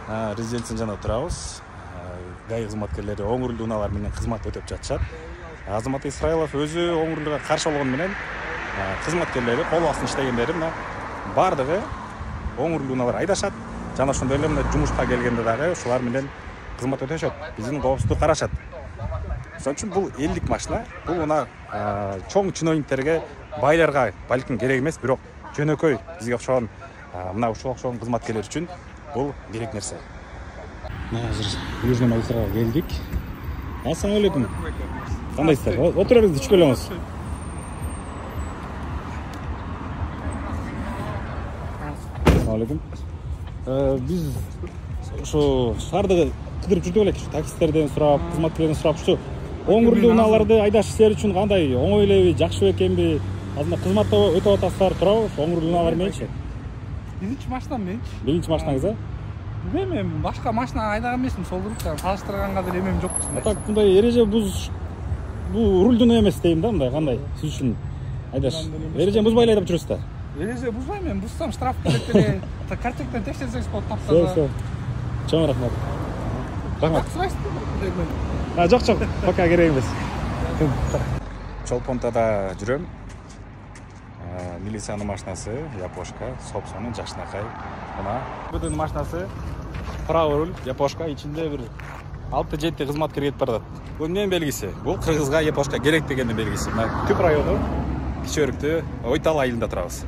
резиденциянын жанында турабыз. Гай кызматкерлери оңурлуу унаалар менен кызмат өтөп жатышат. Азамат Исраилов өзү оңурлууга каршы болгону менен кызматкерлери кол астында иштегендери мына бардыгы оңурлуу унаалар айдашат. Жана ошондой эле мына жумушка келгенде дагы ушулар менен кызмат өтөшөт. Биздин коопсуздук карашат. Ошон үчүн бул элдик машина. Бул мына чоң чиновниктерге, байларга балким керек эмес, бирок жөнөкөй бизге окшогон мына ушул окшогон кызматкерлер үчүн бул керек нерсе. Азыр Южный магистралга келдик. Ассалам алейкум. Кандайсыздар? Отура бериңиз, түшүп келиңиз. Ассалам алейкум. Биз ушу шаарды кыдырып жүрдүк элек, таксисттерден сурап, кызматкерлерден сурап, ушу оңурлуу унааларды айдаш силер үчүн кандай, оңой элеби, жакшы экенби? Азыр кызматта өтүп атасыздар, туурабы? Оңурлуу унаалар мененчи? Биринчи машинам менчи. Биринчи машинаңыз, Мен башка машина айдаган эмесмин, сол эле салыштырганга деле эмем жок. Так, мындай эреже бул рульдун эмес дейм да, мындай кандай сиз үчүн айдаш. Эрежени бузбай эле айдап жүрөсүз да? Эреже бузбайм мен, бузсам штраф берет эле. Картектен текшерсеңиз болот таптаза. Все. Чоң рахмат. Рахмат. Жок, пока керек эмес. Чолпонтада жүрөм. Милициянын машинасы, япошка, собственный жакшынакай. Мына бүдүн машинасы, правый руль, япошка, ичинде бир 6-7 кызматкер кетип барат. Бул эмненин белгиси? Бул кыргызга япошка керек дегендин белгиси. Мына Түп району, Кичи Өрүктү, Ойтал айылында турабыз.